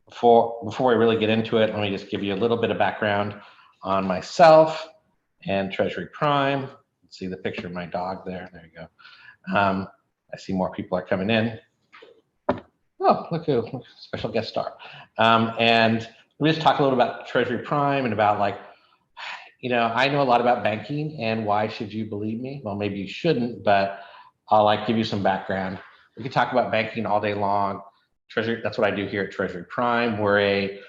Before we really get into it, let me just give you a little bit of background on myself and Treasury Prime. See the picture of my dog there. There you go. I see more people are coming in. Oh, look who, special guest star. And we just talk a little about Treasury Prime and about like, I know a lot about banking, and why should you believe me? Well, maybe you shouldn't, but I'll like give you some background. We can talk about banking all day long. Treasury, that's what I do here at Treasury Prime. We're a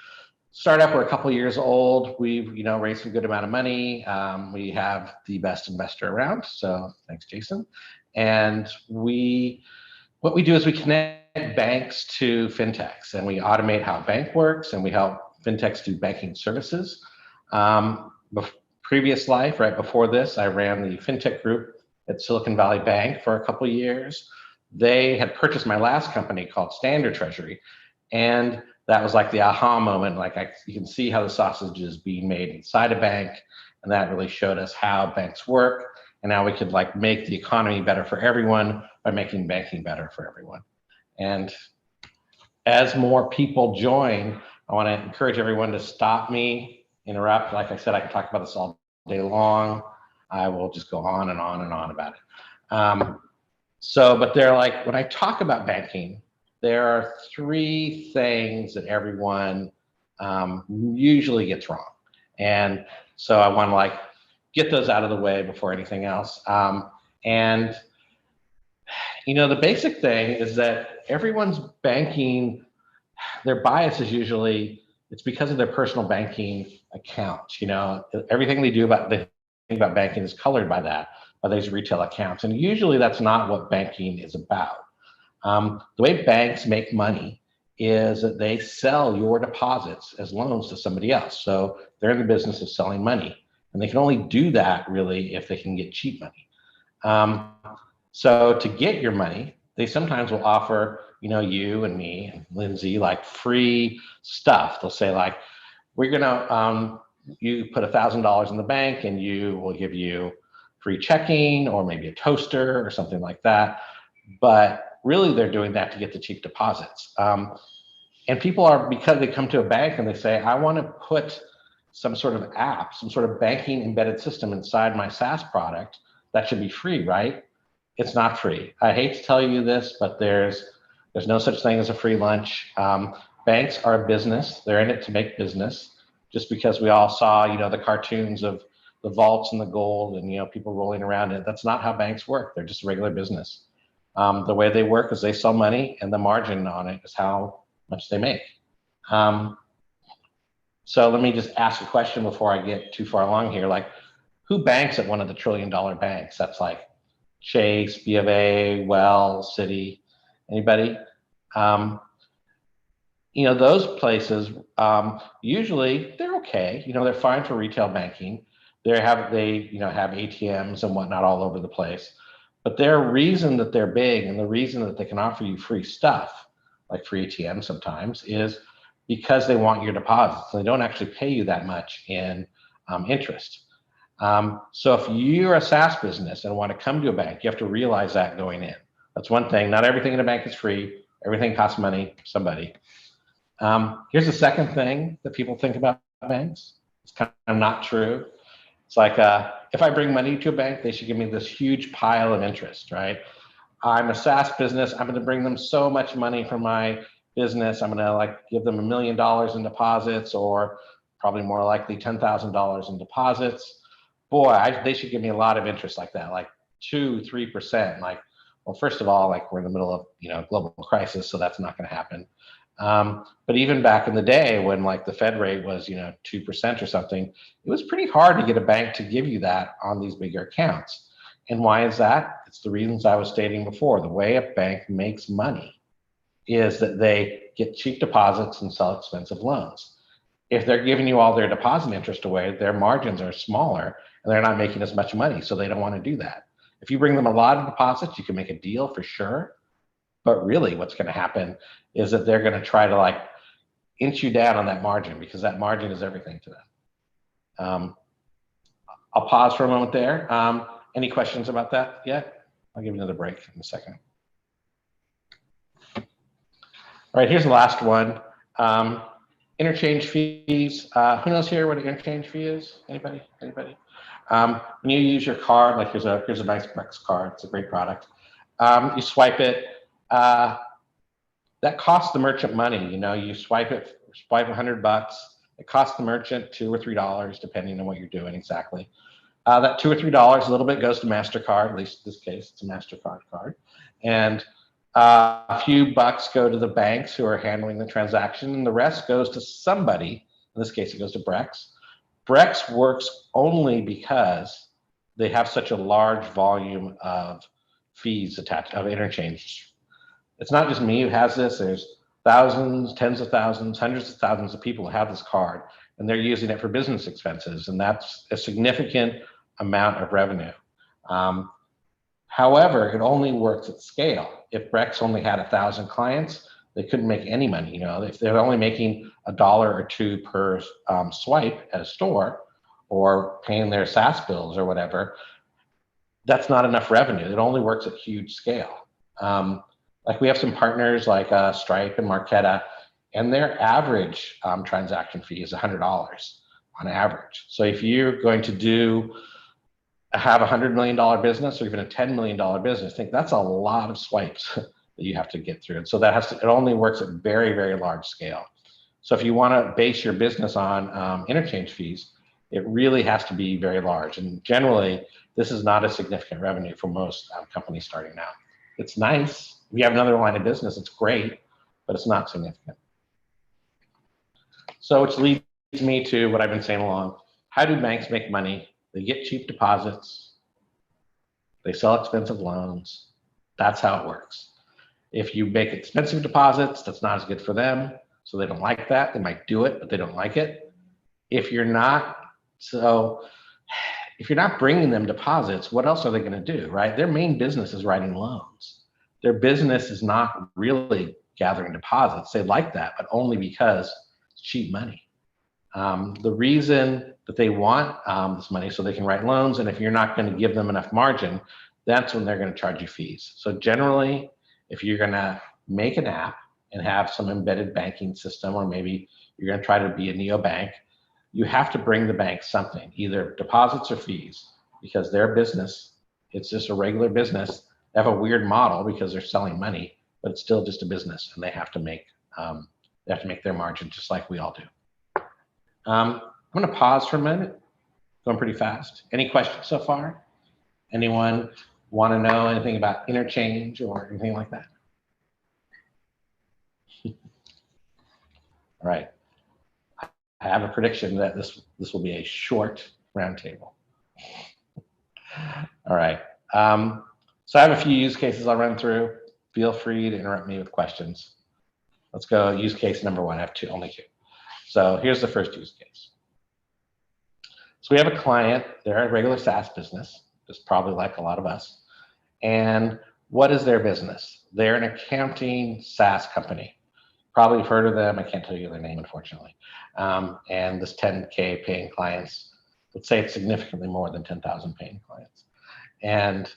startup. We're a couple years old. We've raised some good amount of money. We have the best investor around. So thanks, Jason. And what we do is we connect banks to fintechs, and we automate how a bank works, and we help fintechs do banking services. Previous life, right before this, I ran the fintech group at Silicon Valley Bank for a couple of years. They had purchased my last company called Standard Treasury, and that was like the aha moment. Like you can see how the sausage is being made inside a bank, and that really showed us how banks work, and now we could like make the economy better for everyone by making banking better for everyone. And as more people join, I want to encourage everyone to stop me, interrupt. Like I said, I can talk about this all day long. I will just go on and on and on about it. But they're like, when I talk about banking, there are three things that everyone usually gets wrong. And so I want to like get those out of the way before anything else. The basic thing is that everyone's banking, their bias is usually, it's because of their personal banking accounts. Everything they think about banking is colored by that, by these retail accounts. And usually that's not what banking is about. The way banks make money is that they sell your deposits as loans to somebody else. So they're in the business of selling money, and they can only do that really if they can get cheap money. So to get your money, they sometimes will offer, you and me and Lindsay, like free stuff. They'll say like, we're gonna, you put $1,000 in the bank and will give you free checking or maybe a toaster or something like that. But really they're doing that to get the cheap deposits. And people are, because they come to a bank and they say, I want to put some sort of app, some sort of banking embedded system inside my SaaS product, that should be free, right? It's not free. I hate to tell you this, but there's no such thing as a free lunch. Banks are a business. They're in it to make business. Just because we all saw, the cartoons of the vaults and the gold and, people rolling around it, that's not how banks work. They're just a regular business. The way they work is they sell money, and the margin on it is how much they make. So let me just ask a question before I get too far along here. Like, who banks at one of the $1 trillion banks? That's like Chase, B of A, Wells, Citi, anybody? Those places, usually they're okay. They're fine for retail banking. They have ATMs and whatnot all over the place. But their reason that they're big and the reason that they can offer you free stuff, like free ATM sometimes, is because they want your deposits. They don't actually pay you that much in interest. So if you're a SaaS business and want to come to a bank, you have to realize that going in. That's one thing. Not everything in a bank is free. Everything costs money, somebody. Here's the second thing that people think about banks. It's kind of not true. It's like, if I bring money to a bank, they should give me this huge pile of interest, right? I'm a SaaS business. I'm going to bring them so much money from my business. I'm going to give them $1 million in deposits, or probably more likely $10,000 in deposits. Boy, they should give me a lot of interest like that, like 2-3%. Well, first of all, we're in the middle of global crisis, so that's not going to happen. But even back in the day when the Fed rate was 2% or something, it was pretty hard to get a bank to give you that on these bigger accounts. And why is that? It's the reasons I was stating before. The way a bank makes money is that they get cheap deposits and sell expensive loans. If they're giving you all their deposit interest away, their margins are smaller and they're not making as much money, so they don't want to do that. If you bring them a lot of deposits, you can make a deal for sure. But really what's going to happen is that they're going to try to inch you down on that margin, because that margin is everything to them. I'll pause for a moment there. Any questions about that yet? I'll give you another break in a second. All right, here's the last one. Interchange fees. Who knows here what an interchange fee is? Anybody? Anybody? When you use your card, like here's a nice Brex card. It's a great product. You swipe it. That costs the merchant money. You swipe $100. It costs the merchant $2 or $3, depending on what you're doing exactly. That $2 or $3, a little bit goes to MasterCard. At least in this case, it's a MasterCard card, and a few bucks go to the banks who are handling the transaction, and the rest goes to somebody. In this case, it goes to Brex. Brex works only because they have such a large volume of fees attached, of interchange. It's not just me who has this. There's thousands, tens of thousands, hundreds of thousands of people who have this card, and they're using it for business expenses, and that's a significant amount of revenue. However, it only works at scale. If Brex only had 1,000 clients, they couldn't make any money. If they're only making $1 or $2 per swipe at a store, or paying their SaaS bills or whatever, that's not enough revenue. It only works at huge scale. Like we have some partners like Stripe and Marqeta, and their average transaction fee is $100 on average. So if you're going to have a $100 million business or even a $10 million business, think that's a lot of swipes that you have to get through. And so it only works at very, very large scale. So if you want to base your business on interchange fees, it really has to be very large. And generally, this is not a significant revenue for most companies starting out. It's nice. If you have another line of business, it's great, but it's not significant. So which leads me to what I've been saying along. How do banks make money? They get cheap deposits. They sell expensive loans. That's how it works. If you make expensive deposits, that's not as good for them. So they don't like that. They might do it, but they don't like it. If you're not bringing them deposits, what else are they going to do, right? Their main business is writing loans. Their business is not really gathering deposits. They like that, but only because it's cheap money. The reason that they want this money so they can write loans, and if you're not going to give them enough margin, that's when they're going to charge you fees. So generally, if you're going to make an app and have some embedded banking system, or maybe you're going to try to be a neobank, you have to bring the bank something, either deposits or fees, because their business, it's just a regular business. They have a weird model because they're selling money, but it's still just a business, and they have to make their margin just like we all do. I'm going to pause for a minute. Going pretty fast. Any questions so far? Anyone want to know anything about interchange or anything like that? All right. I have a prediction that this will be a short roundtable. All right. So I have a few use cases I'll run through. Feel free to interrupt me with questions. Let's go use case number one. I have only two. So here's the first use case. So we have a client. They're a regular SaaS business, just probably like a lot of us. And what is their business? They're an accounting SaaS company. Probably heard of them. I can't tell you their name, unfortunately. And this 10K paying clients, let's say it's significantly more than 10,000 paying clients. And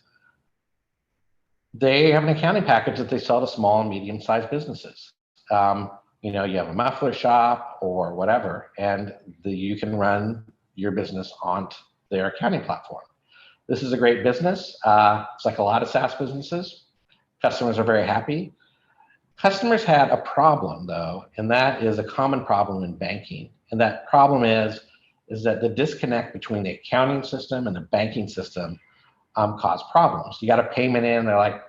they have an accounting package that they sell to small and medium-sized businesses. You have a muffler shop or whatever, and you can run your business on their accounting platform. This is a great business. It's like a lot of SaaS businesses. Customers are very happy. Customers had a problem, though, and that is a common problem in banking. And that problem is that the disconnect between the accounting system and the banking system caused problems. You got a payment in, they're like,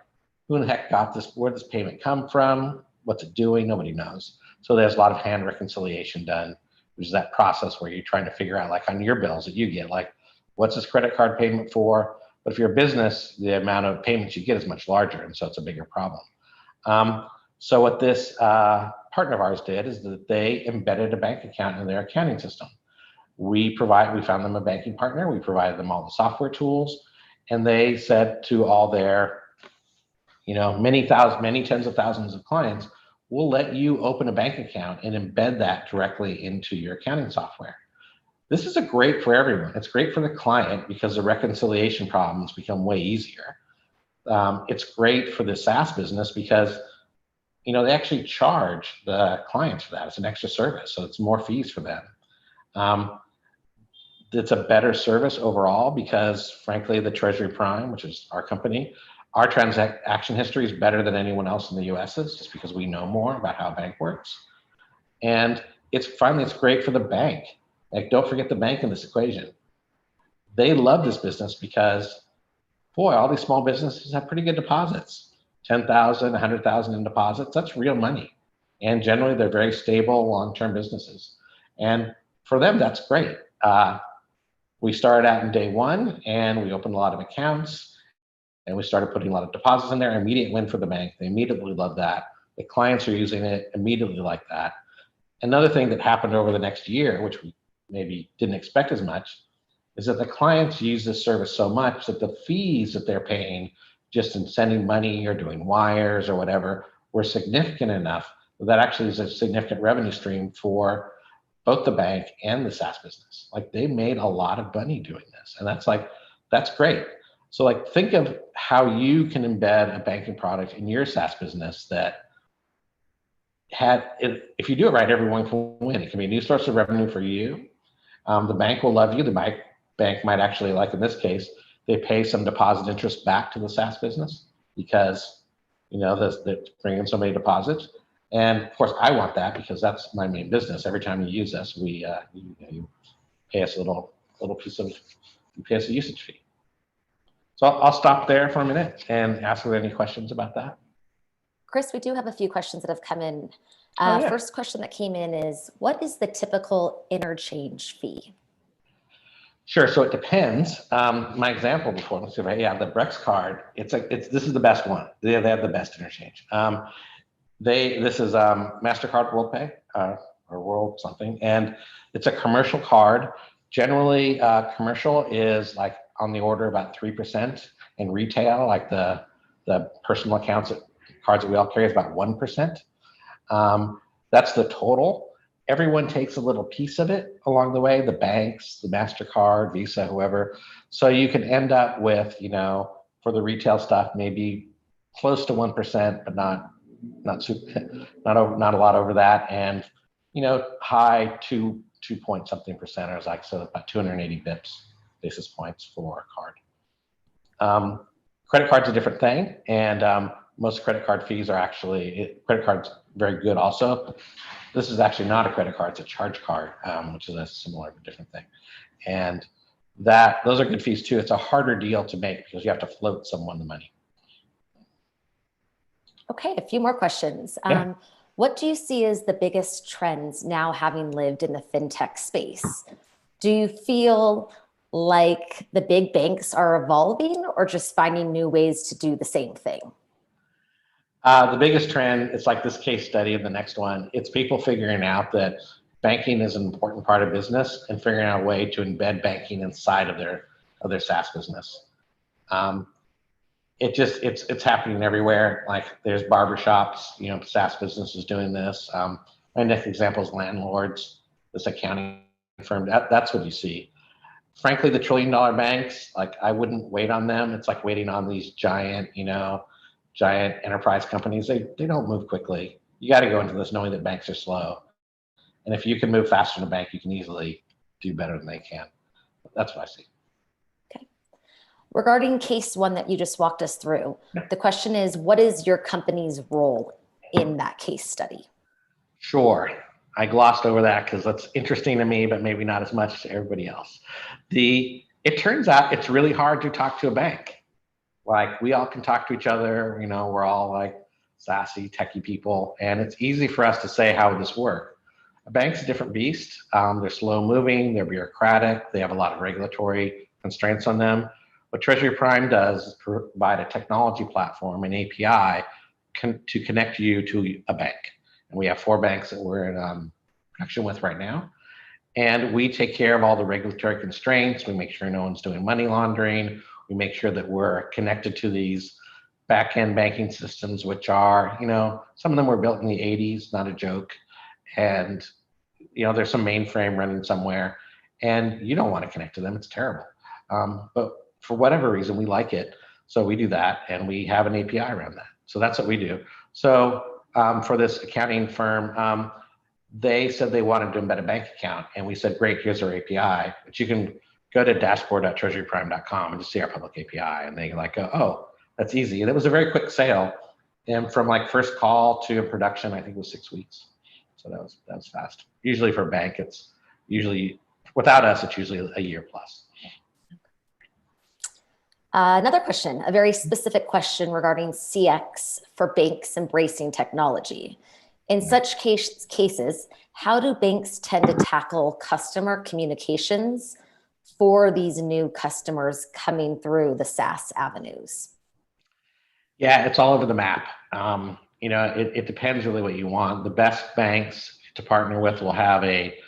who in the heck got this? Where'd this payment come from? What's it doing? Nobody knows. So there's a lot of hand reconciliation done, which is that process where you're trying to figure out, like on your bills that you get, like, what's this credit card payment for? But if you're a business, the amount of payments you get is much larger, and so it's a bigger problem. So what this partner of ours did is that they embedded a bank account in their accounting system. We found them a banking partner. We provided them all the software tools, and they said to all their, many tens of thousands of clients, we'll let you open a bank account and embed that directly into your accounting software. This is great for everyone. It's great for the client because the reconciliation problems become way easier. It's great for the SaaS business because they actually charge the clients for that. It's an extra service, so it's more fees for them. Um, it's a better service overall because, frankly, the Treasury Prime, which is our company, our transaction history is better than anyone else in the US's, just because we know more about how a bank works. And it's great for the bank. Like, don't forget the bank in this equation. They love this business because, boy, all these small businesses have pretty good deposits. 10,000, 100,000 in deposits, that's real money. And generally they're very stable, long-term businesses. And for them, that's great. We started out in day one and we opened a lot of accounts and we started putting a lot of deposits in there. Immediate win for the bank. They immediately love that. The clients are using it immediately like that. Another thing that happened over the next year, which we maybe didn't expect as much, is that the clients use this service so much that the fees that they're paying just in sending money or doing wires or whatever were significant enough that actually is a significant revenue stream for both the bank and the SaaS business. Like, they made a lot of money doing this, and that's great. So like, think of how you can embed a banking product in your SaaS business that if you do it right, everyone can win. It can be a new source of revenue for you. The bank will love you. The bank might actually, like in this case, they pay some deposit interest back to the SaaS business because they're bringing so many deposits. And of course, I want that because that's my main business. Every time you use us, you pay us you pay us a usage fee. So I'll stop there for a minute and ask if there are any questions about that. Chris, we do have a few questions that have come in. Yeah. First question that came in is, what is the typical interchange fee? Sure. So it depends. My example before, let's see if the Brex card. This is the best one. They have the best interchange. This is MasterCard WorldPay or World something, and it's a commercial card. Generally, commercial is like on the order about 3%, and retail, like the personal cards that we all carry, is about 1%. That's the total. Everyone takes a little piece of it along the way, the banks, the MasterCard, Visa, whoever. So you can end up with, for the retail stuff, maybe close to 1%, but not a lot over that. And, high 2 point something percent, so about 280 basis points for a card. Credit card's a different thing. And most credit card fees are credit card's very good also. This is actually not a credit card, it's a charge card, which is a similar but different thing. And those are good fees too. It's a harder deal to make because you have to float someone the money. Okay, a few more questions. Yeah. What do you see as the biggest trends now, having lived in the fintech space? Do you feel like the big banks are evolving or just finding new ways to do the same thing? The biggest trend, it's like this case study and the next one, it's people figuring out that banking is an important part of business and figuring out a way to embed banking inside of their SaaS business. It's happening everywhere. Like, there's barbershops, SaaS businesses doing this. My next example is landlords, this accounting firm. That's what you see. Frankly, the $1 trillion banks, like, I wouldn't wait on them. It's like waiting on these giant enterprise companies. They don't move quickly. You got to go into this knowing that banks are slow. And if you can move faster than a bank, you can easily do better than they can. That's what I see. Okay. Regarding case one that you just walked us through, the question is, what is your company's role in that case study? Sure. I glossed over that because that's interesting to me, but maybe not as much to everybody else. It turns out it's really hard to talk to a bank. Like, we all can talk to each other, we're all like sassy, techie people, and it's easy for us to say, how would this work? A bank's a different beast. They're slow moving, they're bureaucratic, they have a lot of regulatory constraints on them. What Treasury Prime does is provide a technology platform, an API, to connect you to a bank. And we have 4 banks that we're in connection with right now. And we take care of all the regulatory constraints. We make sure no one's doing money laundering. We make sure that we're connected to these back-end banking systems, which are, some of them were built in the 80s, not a joke. And, there's some mainframe running somewhere, and you don't want to connect to them. It's terrible. But for whatever reason, we like it. So we do that, and we have an API around that. So that's what we do. So for this accounting firm. They said they wanted to embed a bank account, and we said, great, here's our API. But you can go to dashboard.treasuryprime.com and just see our public API. And they like, oh, that's easy. And it was a very quick sale. And from like first call to production, I think it was 6 weeks. So that was fast. Usually for a bank, it's usually, without us, it's usually a year plus. Another question, a very specific question regarding CX for banks embracing technology. In such cases, how do banks tend to tackle customer communications for these new customers coming through the SaaS avenues? Yeah, it's all over the map. It depends really what you want. The best banks to partner with will have a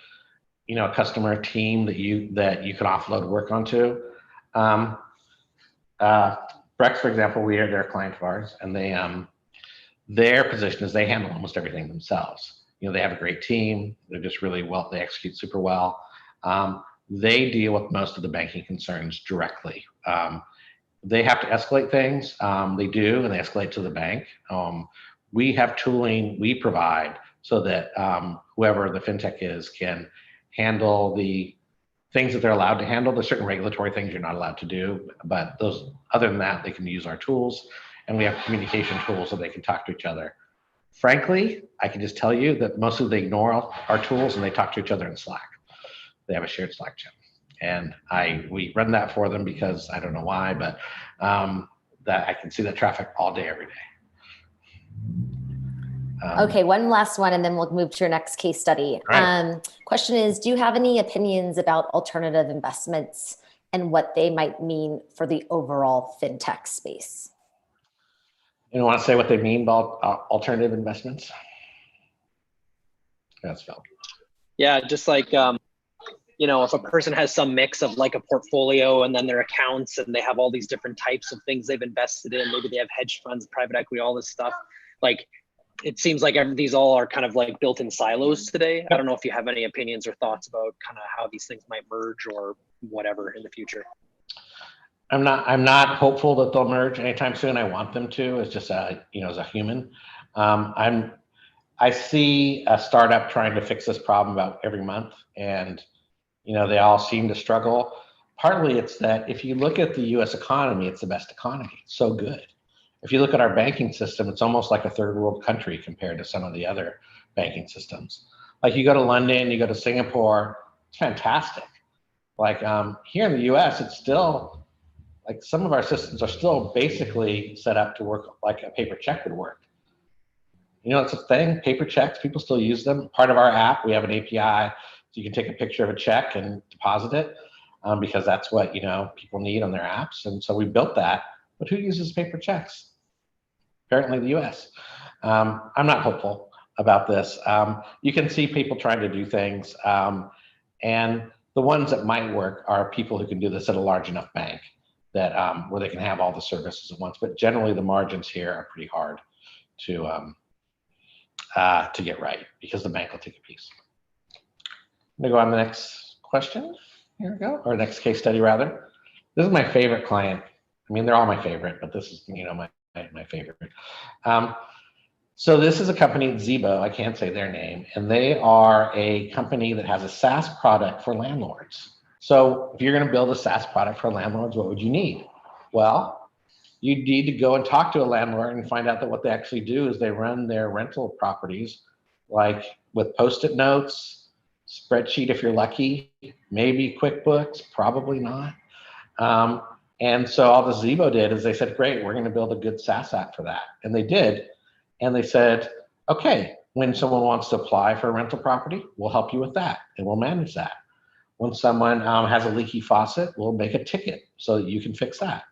customer team that you can offload work onto. Brex, for example, they're a client of ours, and their position is they handle almost everything themselves. They have a great team. They're just really well, they execute super well. They deal with most of the banking concerns directly. They have to escalate things. They do, and they escalate to the bank. We have tooling we provide so that whoever the fintech is can handle the things that they're allowed to handle. There's certain regulatory things you're not allowed to do, but other than that, they can use our tools, and we have communication tools so they can talk to each other. Frankly, I can just tell you that mostly they ignore our tools and they talk to each other in Slack. They have a shared Slack channel, and we run that for them because I don't know why, but that I can see that traffic all day, every day. Okay, one last one, and then we'll move to your next case study. Right. Question is, do you have any opinions about alternative investments and what they might mean for the overall fintech space? You want to say what they mean by alternative investments? That's Phil. Yeah, just like, if a person has some mix of like a portfolio and then their accounts, and they have all these different types of things they've invested in, maybe they have hedge funds, private equity, all this stuff. Like, it seems like these all are kind of like built in silos today. I don't know if you have any opinions or thoughts about kind of how these things might merge or whatever in the future. I'm not hopeful that they'll merge anytime soon. I want them to. It's just as a human. I see a startup trying to fix this problem about every month, and they all seem to struggle. Partly it's that if you look at the U.S. economy, it's the best economy. It's so good. If you look at our banking system, it's almost like a third world country compared to some of the other banking systems. Like you go to London, you go to Singapore, it's fantastic. Like here in the US, it's still, like some of our systems are still basically set up to work like a paper check would work. It's a thing, paper checks, people still use them. Part of our app, we have an API, so you can take a picture of a check and deposit it because that's what people need on their apps. And so we built that, but who uses paper checks? Apparently the US. I'm not hopeful about this. You can see people trying to do things, and the ones that might work are people who can do this at a large enough bank that where they can have all the services at once. But generally, the margins here are pretty hard to get right because the bank will take a piece. I'm gonna go on to the next question. Here we go, or next case study rather. This is my favorite client. I mean, they're all my favorite, but this is my favorite. So this is a company, Zebo, I can't say their name, and they are a company that has a SaaS product for landlords. So if you're going to build a SaaS product for landlords, what would you need? Well, you need to go and talk to a landlord and find out that what they actually do is they run their rental properties like with Post-it notes, spreadsheet if you're lucky, maybe QuickBooks, probably not. And so all the Zebo did is they said, great, we're going to build a good SaaS app for that. And they did. And they said, okay, when someone wants to apply for a rental property, we'll help you with that and we'll manage that. When someone has a leaky faucet, we'll make a ticket so that you can fix that.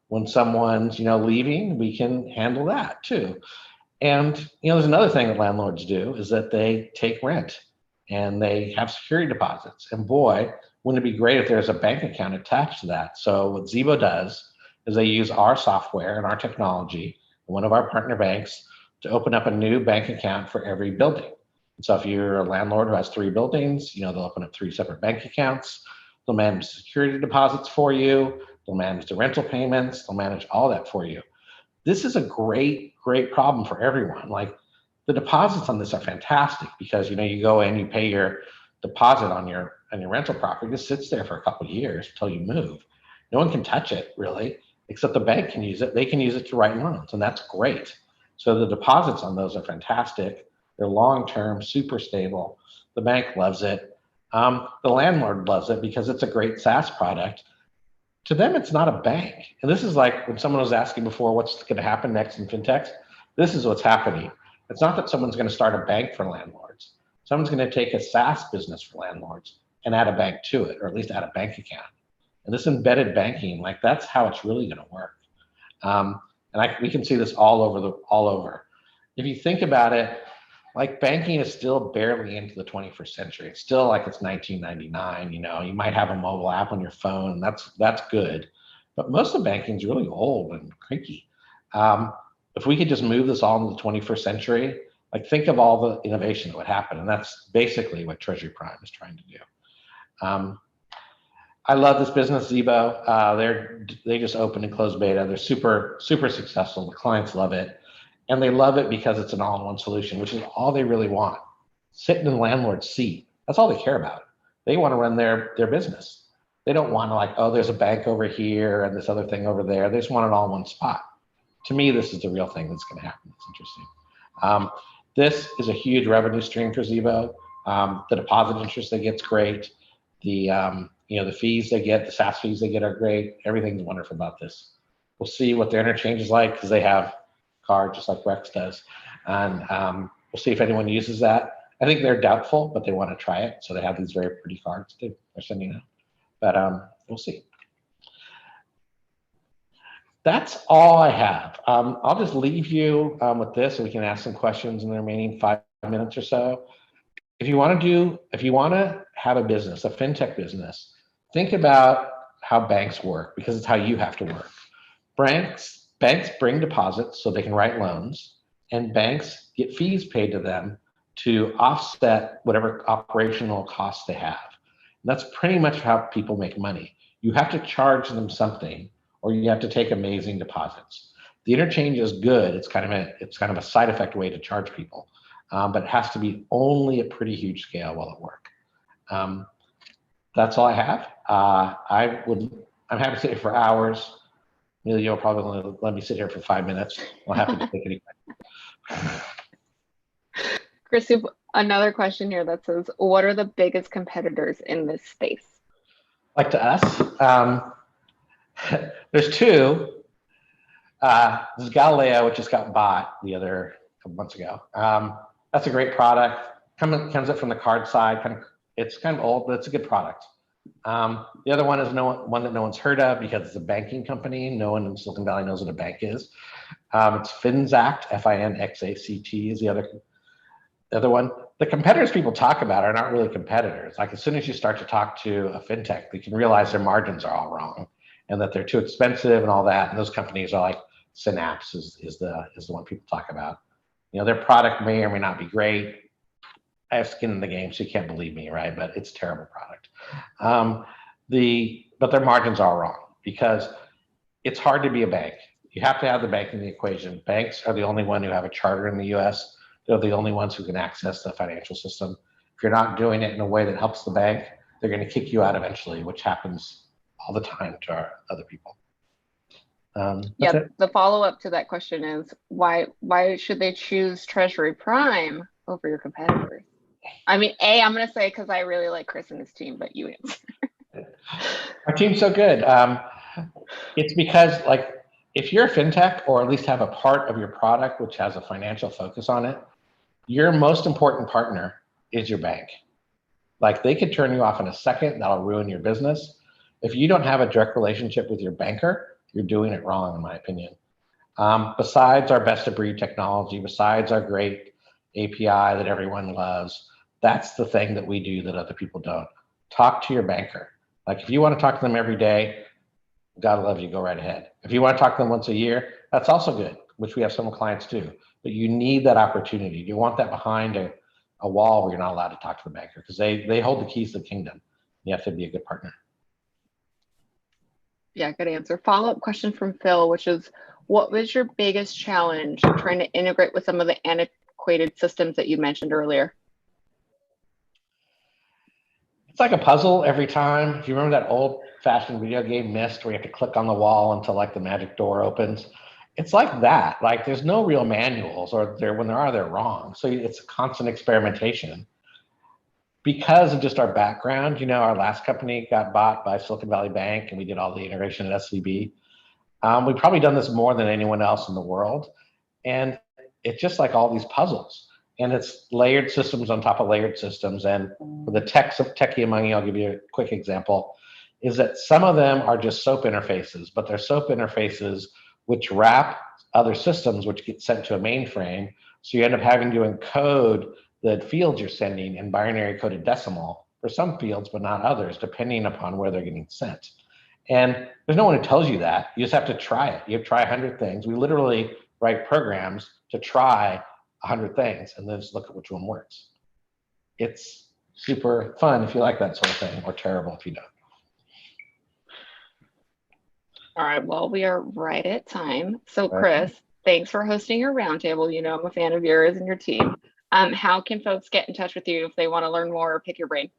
When someone's leaving, we can handle that too. And there's another thing that landlords do is that they take rent and they have security deposits. And boy, wouldn't it be great if there's a bank account attached to that? So what Zebo does is they use our software and our technology, one of our partner banks, to open up a new bank account for every building. And so if you're a landlord who has 3 buildings, they'll open up 3 separate bank accounts. They'll manage security deposits for you. They'll manage the rental payments. They'll manage all that for you. this is a great, great problem for everyone. Like the deposits on this are fantastic because, you go in, you pay your deposit on your rental property, it just sits there for a couple of years until you move. No one can touch it really, except the bank can use it. They can use it to write loans, and that's great. So the deposits on those are fantastic. They're long-term, super stable. The bank loves it. The landlord loves it because it's a great SaaS product. To them, it's not a bank. And this is like when someone was asking before, what's going to happen next in fintechs? This is what's happening. It's not that someone's going to start a bank for landlords. Someone's going to take a SaaS business for landlords and add a bank to it, or at least add a bank account. And this embedded banking, like that's how it's really going to work. We can see this all over. If you think about it, like banking is still barely into the 21st century. It's still like it's 1999. You might have a mobile app on your phone. That's good, but most of banking is really old and creaky. If we could just move this all into the 21st century, like think of all the innovation that would happen, and that's basically what Treasury Prime is trying to do. I love this business, Zebo. They just opened and closed beta. They're super, super successful. The clients love it. And they love it because it's an all-in-one solution, which is all they really want. Sitting in the landlord's seat. That's all they care about. They want to run their business. They don't want to like, oh, there's a bank over here and this other thing over there. They just want it all in one spot. To me, this is the real thing that's going to happen. It's interesting. This is a huge revenue stream for Zebo. The deposit interest they get's great. The fees they get, the SaaS fees they get are great. Everything's wonderful about this. We'll see what their interchange is like because they have card just like Rex does, and we'll see if anyone uses that. I think they're doubtful, but they want to try it, so they have these very pretty cards they're sending out. But we'll see. That's all I have. I'll just leave you with this, and we can ask some questions in the remaining 5 minutes or so. If you want to have a business, a fintech business, think about how banks work because it's how you have to work. Banks bring deposits so they can write loans, and banks get fees paid to them to offset whatever operational costs they have. And that's pretty much how people make money. You have to charge them something, or you have to take amazing deposits. The interchange is good. It's kind of a side effect way to charge people, but it has to be only a pretty huge scale while it work. That's all I have. I'm happy to sit here for hours. Amelia, you'll probably let me sit here for 5 minutes. I'm happy to take any questions. Chris, another question here that says, what are the biggest competitors in this space? Like to us, there's two. This is Galileo, which just got bought the other couple months ago. That's a great product. Comes up from the card side. It's kind of old, but it's a good product. The other one is one that no one's heard of because it's a banking company. No one in Silicon Valley knows what a bank is. It's Finxact, Finxact is the other one. The competitors people talk about are not really competitors. Like as soon as you start to talk to a fintech, you can realize their margins are all wrong and that they're too expensive and all that. And those companies are like Synapse is the one people talk about. Their product may or may not be great. I have skin in the game, so you can't believe me, right? But it's a terrible product. But their margins are wrong because it's hard to be a bank. You have to have the bank in the equation. Banks are the only one who have a charter in the US. They're the only ones who can access the financial system. If you're not doing it in a way that helps the bank, they're going to kick you out eventually, which happens all the time to our other people. The follow-up to that question is why should they choose Treasury Prime over your competitors? I mean, I'm going to say because I really like Chris and his team, but you answer. Our team's so good. It's because like if you're a fintech or at least have a part of your product which has a financial focus on it, your most important partner is your bank. Like they could turn you off in a second. That'll ruin your business. If you don't have a direct relationship with your banker, you're doing it wrong, in my opinion. Besides our best of breed technology, besides our great API that everyone loves, that's the thing that we do that other people don't. Talk to your banker. Like if you want to talk to them every day, God love you, go right ahead. If you want to talk to them once a year, that's also good, which we have some clients too. But you need that opportunity. You want that behind a wall where you're not allowed to talk to the banker because they hold the keys to the kingdom. You have to be a good partner. Yeah, good answer. Follow-up question from Phil, which is, What was your biggest challenge trying to integrate with some of the antiquated systems that you mentioned earlier? It's like a puzzle every time. Do you remember that old-fashioned video game Myst where you have to click on the wall until like the magic door opens? It's like that. Like there's no real manuals, or when there are, they're wrong. So it's a constant experimentation. Because of just our background, our last company got bought by Silicon Valley Bank, and we did all the integration at SVB. We've probably done this more than anyone else in the world. And it's just like all these puzzles. And it's layered systems on top of layered systems. And for the techie among you, I'll give you a quick example, is that some of them are just SOAP interfaces, but they're SOAP interfaces which wrap other systems which get sent to a mainframe. So you end up having to encode the fields you're sending in binary coded decimal for some fields, but not others, depending upon where they're getting sent. And there's no one who tells you that. You just have to try it. You have to try 100 things. We literally write programs to try 100 things and then just look at which one works. It's super fun if you like that sort of thing, or terrible if you don't. All right, well, we are right at time. So Chris, thanks for hosting your roundtable. I'm a fan of yours and your team. How can folks get in touch with you if they want to learn more or pick your brain?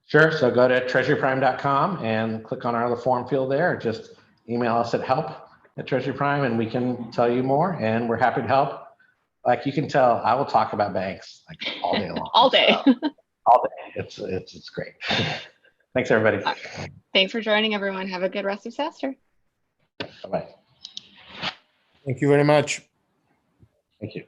Sure. So go to treasuryprime.com and click on our form field there. Just email us at help@treasuryprime and we can tell you more, and we're happy to help. Like you can tell, I will talk about banks like all day long. All day. So, all day. It's great. Thanks, everybody. Thanks for joining, everyone. Have a good rest of semester. Bye-bye. Thank you very much. Thank you.